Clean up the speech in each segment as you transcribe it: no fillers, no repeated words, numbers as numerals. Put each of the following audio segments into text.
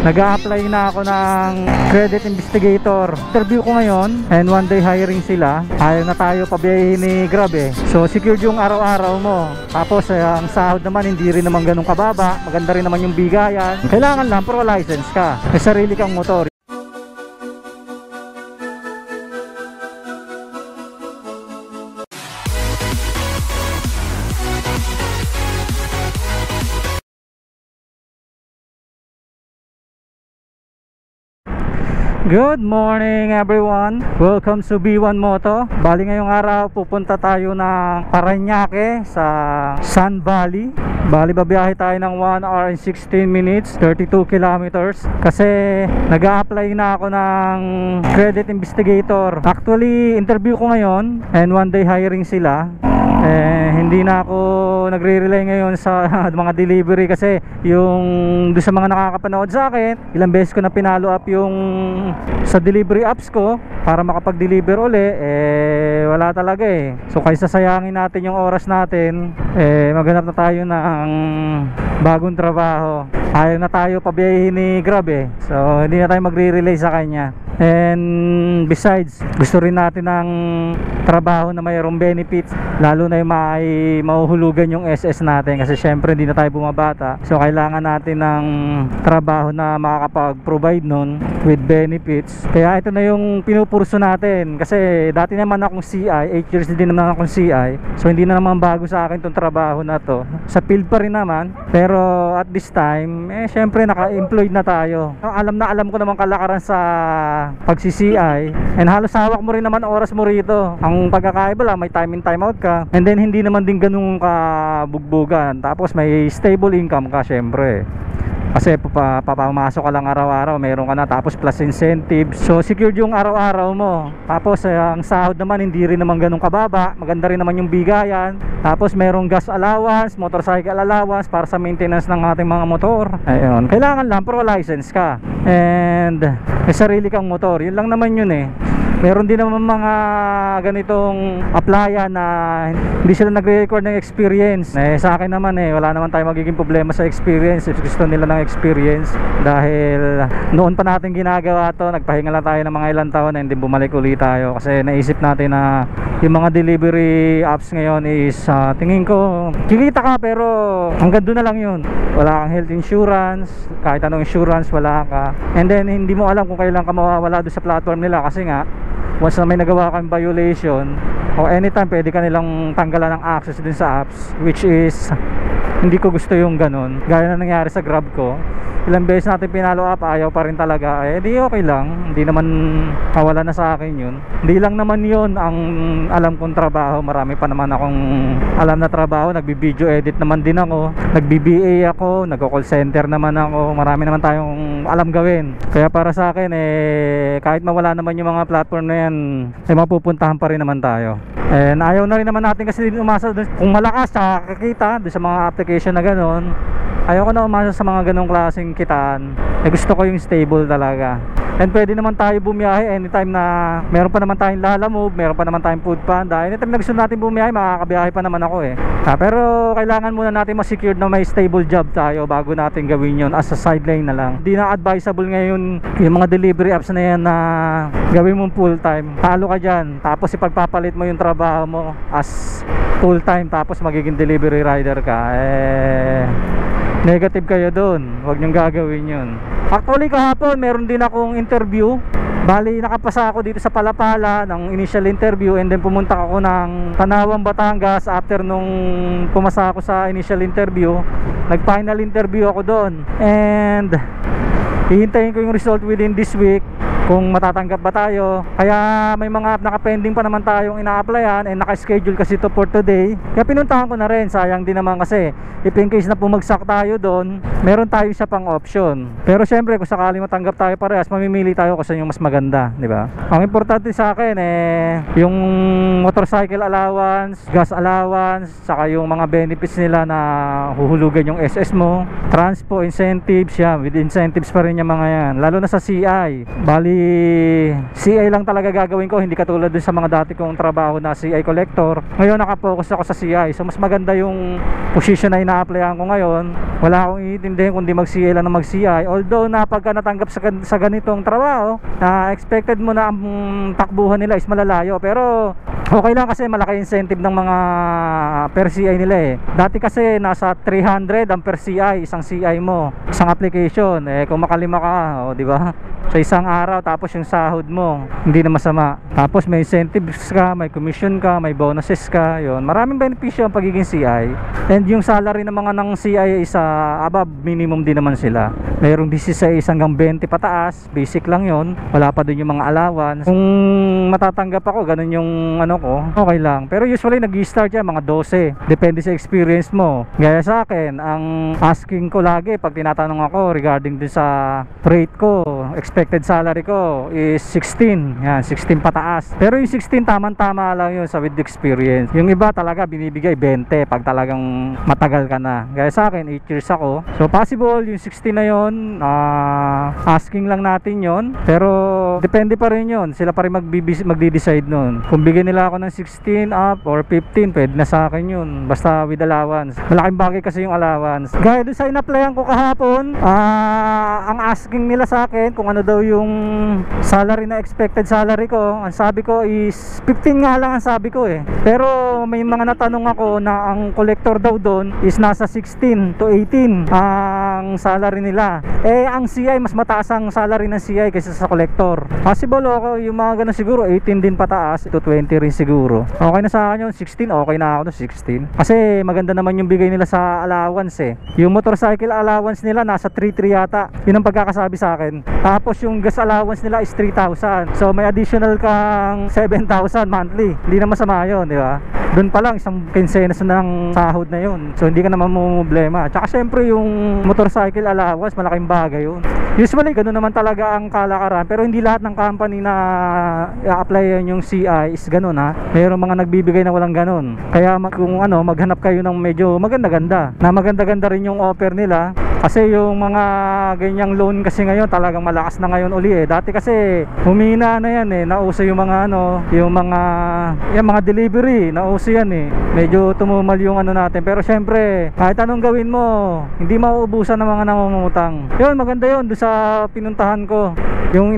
nag-a-apply na ako ng credit investigator. Interview ko ngayon and one day hiring sila. Ayaw na tayo pabiyahin ni Grab eh. So secured yung araw-araw mo. Tapos ang sahod naman hindi rin naman ganun kababa. Maganda rin naman yung bigayan. Kailangan lang pro license ka. May sarili kang motor. Good morning everyone, welcome to B1 Moto. Bali ngayong araw pupunta tayo ng Parañaque sa Sun Valley. Bali babiyahe tayo ng 1 hour and 16 minutes, 32 kilometers. Kasi nag-a-apply na ako ng credit investigator. Actually interview ko ngayon and one day hiring sila. Hindi na ako nagre-rely ngayon sa mga delivery kasi yung doon sa mga nakakapanood sa akin, ilang beses ko na pinalo up yung sa delivery apps ko para makapag-deliver uli, wala talaga eh. So kaysa sayangin natin yung oras natin, maghanap na tayo ng bagong trabaho. Ayaw na tayo pabiyahin ni Grab eh. So hindi na tayo magre-rely sa kanya. And besides, gusto rin natin ng trabaho na mayroong benefits, lalo na yung mahuhulugan yung SS natin kasi syempre hindi na tayo bumabata. So kailangan natin ng trabaho na makakapag-provide nun with benefits. Kaya ito na yung pinupurso natin kasi dati naman akong CI, 8 years din naman akong CI. So hindi na naman bago sa akin tong trabaho na to. Sa field pa rin naman, pero at this time syempre naka-employed na tayo. Alam ko naman kalakaran sa pagsi-CI and halos hawak mo rin naman oras mo rito. Ang pagkakaiba lang, may time in time out ka and then hindi naman din ganun kabugbugan, tapos may stable income ka syempre kasi papamasok ka lang araw-araw, meron ka na, tapos plus incentives. So secured yung araw-araw mo. Tapos ang sahod naman hindi rin naman ganun kababa. Maganda rin naman yung bigayan. Tapos merong gas allowance, motorcycle allowance para sa maintenance ng ating mga motor. Ayun, kailangan lang pro license ka and may sarili kang motor. Yun lang naman yun eh. Meron din naman mga ganitong applyan na hindi sila nagre-record ng experience. Sa akin naman wala naman tayo magiging problema sa experience. If gusto nila ng experience, dahil noon pa natin ginagawa to, nagpahinga lang tayo ng mga ilang taon and then bumalik ulit tayo kasi naisip natin na yung mga delivery apps ngayon is tingin ko kikita ka pero hanggang doon na lang yun. Wala kang health insurance, kahit anong insurance wala ka, and then hindi mo alam kung kailan ka mawawala doon sa platform nila kasi nga once na may nagawa kang violation o anytime pwede ka nilang tanggalan ng access din sa apps, which is hindi ko gusto yung ganun. Gaya na nangyari sa Grab ko, ilang beses natin pinalo up, ayaw pa rin talaga. Di okay lang, hindi naman mawala na sa akin yun. Hindi lang naman yun ang alam kong trabaho, marami pa naman akong alam na trabaho. Nagbi-video edit naman din ako, nagbi-BA ako, nagko-call center naman ako, marami naman tayong alam gawin. Kaya para sa akin kahit mawala naman yung mga platform na yan, mapupuntahan pa rin naman tayo. And ayaw na rin naman natin kasi umasa dun, kung malakas kakakita dun sa mga application na gano'n. Ayoko na umasa sa mga ganong klaseng kitaan. Gusto ko yung stable talaga. And pwede naman tayo bumiyahe anytime na meron pa naman tayong Lalamove, meron pa naman tayong Food Panda. Anytime na gusto natin bumiyahe, makakabiyahe pa naman ako pero kailangan muna natin ma-secure na may stable job tayo bago natin gawin yun as a sideline na lang. Hindi na advisable ngayon yung mga delivery apps na yan na gawin mong full time. Talo ka dyan, tapos ipagpapalit mo yung trabaho mo as full time tapos magiging delivery rider ka. Negative kayo doon, huwag nyong gagawin yun. Actually kahapon meron din akong interview. Bali nakapasa ako dito sa Palapala ng initial interview and then pumunta ako ng Tanawang, Batangas after nung pumasa ako sa initial interview. Nag final interview ako doon and hihintayin ko yung result within this week kung matatanggap ba tayo. Kaya may mga naka-pending pa naman tayong ina-applyan and naka-schedule kasi ito for today. Kaya pinuntahan ko na rin, sayang din naman kasi if in case na pumagsak tayo doon, meron tayo isa pang option. Pero syempre kung sakali matanggap tayo parehas, mamimili tayo kung saan yung mas maganda, di ba? Ang importante sa akin yung motorcycle allowance, gas allowance, saka yung mga benefits nila na huhulugan yung SS mo, transpo incentives, with incentives pa rin yung mga yan, lalo na sa CI. Bali Bali CI lang talaga gagawin ko, hindi katulad dun sa mga dati kong trabaho na CI collector. Ngayon nakafocus ako sa CI, so mas maganda yung position na ina-applyan ko ngayon. Wala akong iintindihin kundi mag-CI lang na mag-CI. Although na pagka natanggap sa ganitong trabaho, na expected mo na ang takbuhan nila is malalayo, pero okay lang kasi malaki incentive ng mga per CI nila eh. Dati kasi nasa 300 ang per CI, isang CI mo, isang application. Kung makalima ka, di ba? Sa isang araw, tapos yung sahod mo, hindi na masama. Tapos may incentives ka, may commission ka, may bonuses ka, yun. Maraming benepisyo ang pagiging CI. And yung salary ng mga ng CI is above minimum din naman sila. Mayroong 16 hanggang 20 pataas, basic lang yun. Wala pa dun yung mga allowance. Kung matatanggap ako, ganun yung ano ko, okay lang. Pero usually nag-i-start yan mga 12. Depende sa experience mo. Gaya sa akin, ang asking ko lagi pag tinatanong ako regarding dun sa rate ko, expected salary ko is 16. Yan, 16 pataas. Pero yung 16 tamang-tama lang yun sa with experience. Yung iba talaga binibigay 20 pag talagang matagal ka na. Gaya sa akin, 8 years ako. So possible yung 16 na yun, asking lang natin yun. Pero depende pa rin yun. Sila pa rin magdi-decide nun. Kung bigyan nila ako ng 16 up or 15, pwede na sa akin yun. Basta with allowance. Malaking bagay kasi yung allowance. Gaya doon sa in-applyan ko kahapon, ang asking nila sa akin kung ano daw yung salary na expected salary ko, ang sabi ko is 15 nga lang ang sabi ko eh. Pero may mga natanong ako na ang collector daw doon is nasa 16 to 18 ang salary nila. Ang CI mas mataas ang salary ng CI kaysa sa collector. Possible ako yung mga ganun siguro 18 din pataas, ito 20 rin siguro. Okay na sa akin yun, 16, okay na ako no 16. Kasi maganda naman yung bigay nila sa allowance eh. Yung motorcycle allowance nila nasa 3,300 yata. Yun ang pagkakasabi sa akin. Tapos yung gas allowance nila is 3,000. So may additional kang 7,000 monthly. Hindi na masama yun, di ba? Doon pa lang isang kinsenas ng sahod na yun. So hindi ka naman problema. Tsaka syempre yung motorcycle allowance, malaking bagay yun. Usually ganun naman talaga ang kalakaran. Pero hindi lahat ng company na i-apply yung CI is ganun ha. Mayroong mga nagbibigay na walang ganun. Kaya kung maghanap kayo ng medyo maganda-ganda, na maganda-ganda rin yung offer nila. Kasi yung mga ganyang loan kasi ngayon talagang malakas na ngayon uli eh. Dati kasi humina na yan eh. Nauso yung mga yung mga delivery, nauso yan eh. Medyo tumumal yung natin. Pero syempre, kahit anong gawin mo, hindi mauubusan ng mga nangungutang. Yun, maganda yun doon sa pinuntahan ko. Yung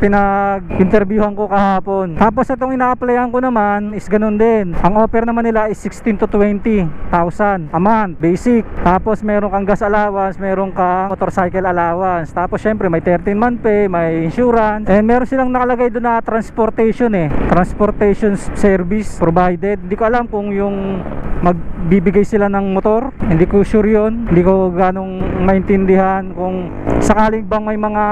pinag-interviewhan ko kahapon. Tapos itong ina-applyan ko naman is ganun din. Ang offer naman nila is 16 to 20,000 a month, basic. Tapos meron kang gas allowance, meron kang motorcycle allowance. Tapos syempre may 13-month pay, may insurance. And meron silang nakalagay doon na transportation eh. Transportation service provided. Hindi ko alam kung yung magbibigay sila ng motor. Hindi ko sure yun. Hindi ko ganong maintindihan kung sakaling bang may mga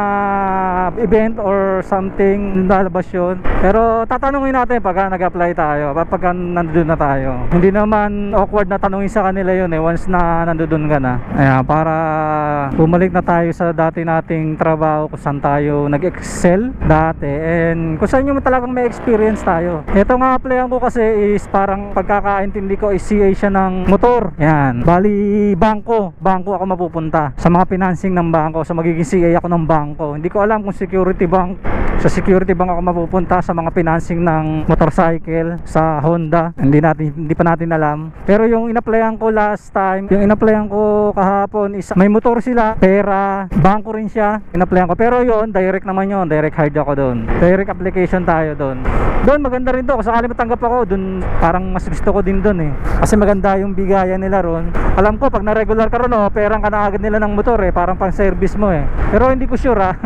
event or something lalabas yun. Pero tatanungin natin pagka nag-apply tayo, pagka nandun na tayo. Hindi naman awkward na tanungin sa kanila yun eh once na nandun ka na. Ayan, para bumalik na tayo sa dati nating trabaho kung saan tayo nag-excel dati and kung saan yung talagang may experience tayo. Ito nga applyan ko kasi is parang pagkakaintindi ko is CA siya ng motor. Yan, bali bangko ako mapupunta sa mga financing ng bangko. So magiging CA ako ng bangko. Hindi ko alam kung security bank. Sa security bank ako mapupunta sa mga financing ng motorcycle sa Honda. Hindi pa natin alam. Pero yung in-applyan ko last time, yung in-applyan ko kahapon is may motor sila, pera, bangko rin siya. In-applyan ko. Pero yon direct naman yon, direct hire ako doon. Direct application tayo doon. Doon maganda rin doon. Kung sakali matanggap ako doon, parang mas gusto ko din doon eh. Kasi maganda yung bigayan nila ron. Alam ko pag na-regular ka ron, perang ka na agad nila ng motor eh, parang pang service mo eh. Pero hindi ko sure ah.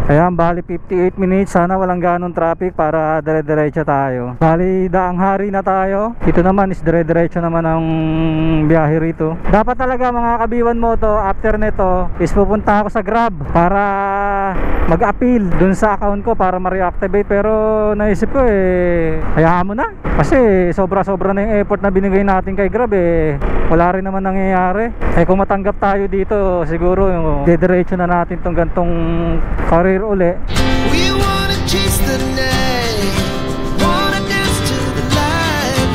Ayan, bali 58 minutes. Sana walang ganong traffic para dire-diretso tayo. Bali daang hari na tayo. Ito naman is dire-diretso naman ang biyahe rito. Dapat talaga mga kabiwan mo to, after nito is pupunta ako sa Grab para mag-appeal dun sa account ko para ma-reactivate. Pero naisip ko eh, hayaan mo na. Kasi sobra-sobra na yung effort na binigay natin kay Grab eh. Wala rin naman nangyayari. Kung matanggap tayo dito, siguro didiretso na natin tong gantong career uli. We wanna chase the night, wanna dance to the light,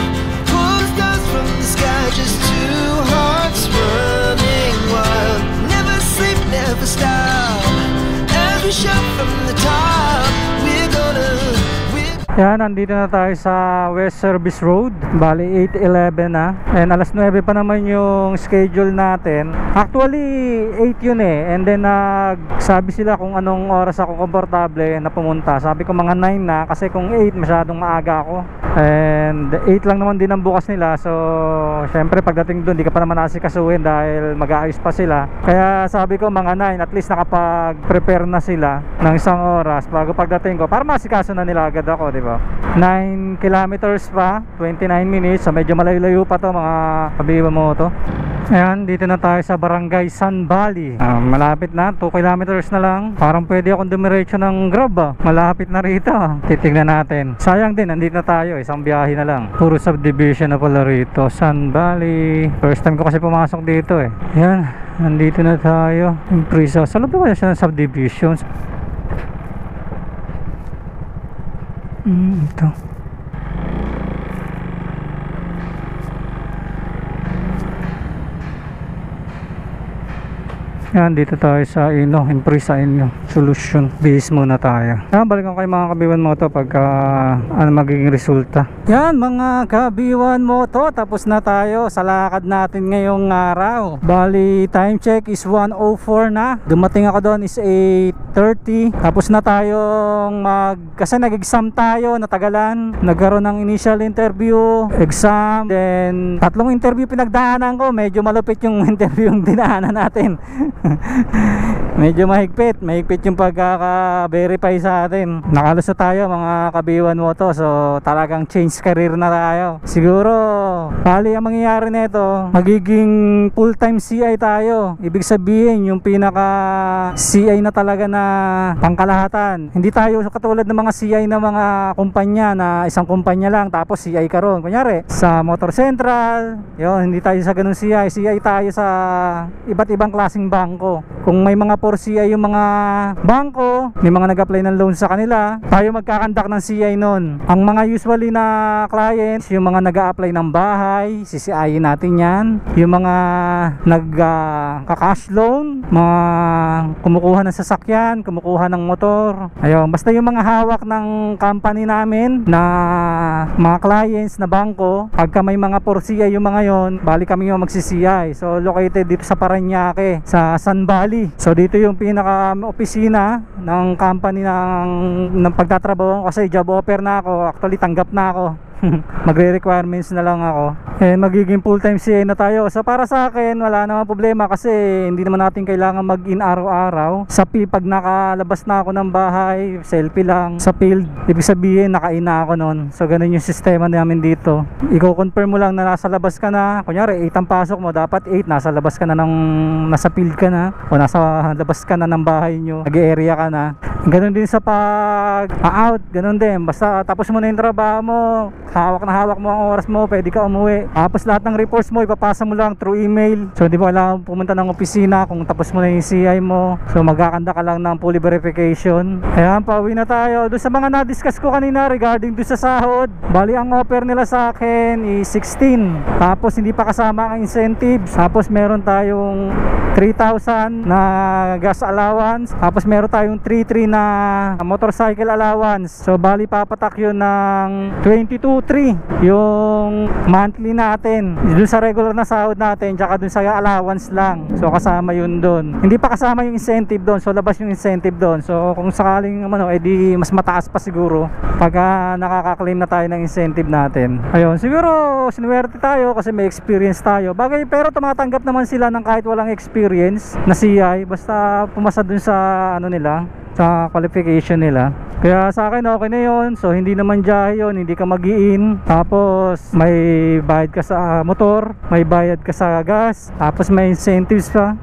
pull the stars from the sky, just two hearts running wild. Never sleep, never stop, as we shout from the top. Yan, nandito na tayo sa West Service Road. Bali 8:11 na. And alas 9 pa naman yung schedule natin. Actually 8 yun eh. And then nagsabi sila kung anong oras ako komportable na pumunta. Sabi ko mga 9 na, kasi kung 8 masyadong maaga ako. And 8 lang naman din ang bukas nila. So syempre pagdating doon di ka pa naman asikasuhin dahil mag-aayos pa sila. Kaya sabi ko mga 9, at least nakapag-prepare na sila ng isang oras bago pagdating ko, para masikaso na nila agad ako, di ba? 9 kilometers pa, 29 minutes. So medyo malayo-layo pa to mga kabiwan mo to. Ayan, dito na tayo sa Barangay Sun Valley. Malapit na, 2 kilometers na lang. Parang pwede akong dumiretso ng Grab malapit na rito. Titignan natin. Sayang din, nandito na tayo, isang biyahe na lang. Puro subdivision na pala rito, Sun Valley. First time ko kasi pumasok dito eh. Ayan, nandito na tayo. Impresa, sa loob na siya ng subdivisions. Ito. Yan, dito tayo sa Impresa Solution. Base muna tayo. Yan, balikan kayo mga kabiwan mo to pagka ano magiging resulta. Yan mga kabiwan mo to, tapos na tayo sa lakad natin ngayong araw. Bali time check is 1:04 na. Dumating ako doon is 8:30. Tapos na tayong kasi nag-exam tayo, natagalan. Nagkaroon ng initial interview, exam, then 3 interview pinagdaanan ko. Medyo malupit yung interview yung dinaanan natin. Medyo mahigpit yung pagkaka-verify sa atin. Nakalos na tayo mga kabiwan mo to. So talagang change career na tayo. Siguro bali ang mangyayari nito, magiging full-time CI tayo. Ibig sabihin yung pinaka CI na talaga na pangkalahatan. Hindi tayo katulad ng mga CI na mga kumpanya na isang kumpanya lang tapos CI ka ron. Kunyari sa Motor Central, yun, hindi tayo sa ganun CI. CI tayo sa iba't ibang klaseng bangko. Kung may mga 4CI yung mga bangko, may mga nag-apply ng loan sa kanila, tayo magkakandak ng CI nun. Ang mga usually na clients, yung mga nag-a-apply ng bahay, CCI natin yan. Yung mga nag-cash loan, mga kumukuha ng sasakyan, kumukuha ng motor. Ayun, basta yung mga hawak ng company namin na mga clients na bangko, pagka may mga 4CI yung mga yon, bali kami yung magsi-CI. So located dito sa Parañaque, sa Sun Valley. So dito yung pinaka opisina ng company ng pagtatrabaho, kasi job offer na ako, actually tanggap na ako. Magre-requirements na lang ako. Magiging full-time CA na tayo. So para sa akin, wala namang problema kasi hindi naman natin kailangan mag-in araw-araw. Sa field, pag nakalabas na ako ng bahay, selfie lang. Sa field, ibig sabihin, naka-in na ako nun. So ganun yung sistema namin dito. I-confirm mo lang na nasa labas ka na. Kunyari, 8 ang pasok mo, dapat 8, nasa labas ka na nasa field ka na. O nasa labas ka na ng bahay nyo. Nag-area ka na. Ganun din sa pag-out, ganun din. Basta tapos mo na yung trabaho mo, hawak na hawak mo ang oras mo, pwede ka umuwi. Tapos lahat ng reports mo ipapasa mo lang through email. So di mo kailangan pumunta ng opisina kung tapos mo na yung CI mo. So magkakanda ka lang ng fully verification. Ayan, pauwi na tayo. Doon sa mga na-discuss ko kanina regarding doon sa sahod, bali ang offer nila sa akin is 16. Tapos hindi pa kasama ang incentives. Tapos meron tayong 3,000 na gas allowance. Tapos meron tayong 3,300 na motorcycle allowance. So bali papatak yun ng 22,300 yung monthly natin dun sa regular na sahod natin, tsaka dun sa allowance lang. So kasama yun dun. Hindi pa kasama yung incentive dun. So labas yung incentive dun. So kung sakaling edi mas mataas pa siguro pag nakaka-claim na tayo ng incentive natin. Ayun, siguro sinuwerte tayo kasi may experience tayo. Bagay, pero tumatanggap naman sila ng kahit walang experience na CI basta pumasa dun sa nila, sa qualification nila. Kaya sa akin okay na yun. So hindi naman jahe yun, hindi ka mag-i-in. Tapos may bayad ka sa motor, may bayad ka sa gas, tapos may incentives pa.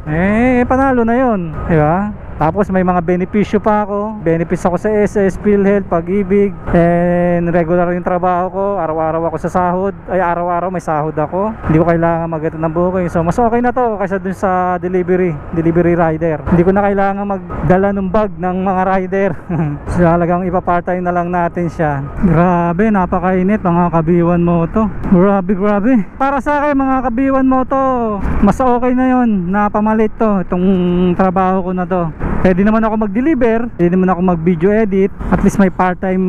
Panalo na yun, diba? Tapos may mga benepisyo pa ako. Benefits ako sa SS, PhilHealth, Pag-ibig. And regular yung trabaho ko. Araw-araw ako sa sahod. Ay, araw-araw may sahod ako. Hindi ko kailangan mag-attend ng booking. So mas okay na to kaysa dun sa delivery rider. Hindi ko na kailangan magdala ng bag ng mga rider. So talagang ipa-part-time na lang natin siya. Grabe, napakainit mga kabiwan mo to. Grabe. Para sa akin mga kabiwan mo to, mas okay na yun. Napamalit to, itong trabaho ko na to. pwede naman ako mag-deliver, pwede naman ako mag-video edit. At least may part-time,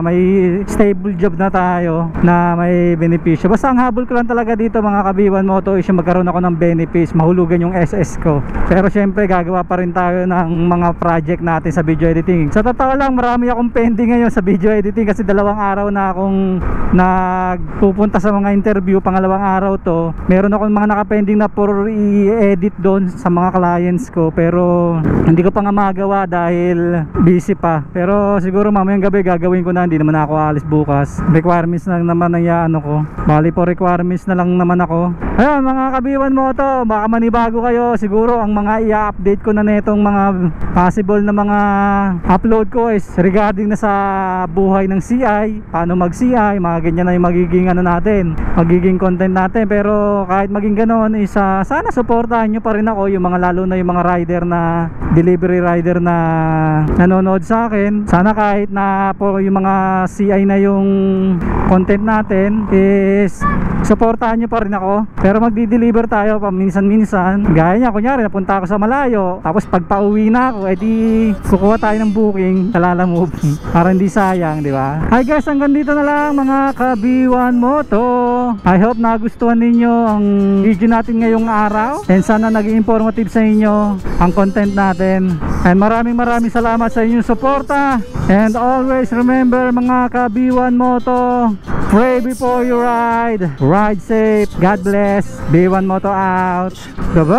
may stable job na tayo na may benepisyo. Basta ang habol ko lang talaga dito mga ka-B1 Moto is yung magkaroon ako ng benefits, mahulugan yung SS ko. Pero syempre gagawa pa rin tayo ng mga project natin sa video editing. Sa totoo lang, marami akong pending ngayon sa video editing kasi 2 araw na akong nagpupunta sa mga interview. Pangalawang araw to. Meron akong mga nakapending na for i-edit doon sa mga clients ko, pero hindi ko pa nga magawa dahil busy pa. Pero siguro mamayang gabi gagawin ko na, hindi naman ako alis bukas. Requirements lang naman ang yaano ko. Bali po requirements na lang naman ako. Ayun mga ka-B1 Moto, baka manibago kayo. Siguro ang mga i-update ko na netong mga possible na mga upload ko is regarding na sa buhay ng CI, paano mag CI, mga ganyan na yung magiging ano natin, magiging content natin. Pero kahit maging ganon is sana supportahan nyo pa rin ako, yung mga lalo na yung mga rider na delivery rider na nanonood sa akin. Sana kahit na po yung mga CI na yung content natin is supportahan nyo pa rin ako. Pero magdi-deliver tayo pa minsan-minsan. Gaya niya, kunyari napunta ako sa malayo, tapos pag pauwi na ako, edi kukuha tayo ng booking sa Lala Move para hindi sayang, di ba? Hi guys, hanggang dito na lang mga ka-B1 Moto. I hope nagustuhan ninyo ang video natin ngayong araw, and sana naging informative sa inyo ang content natin. And maraming salamat sa inyong suporta. And always remember mga ka-B1 Moto, pray before you ride. Ride safe. God bless. B1 Moto out. Bye-bye.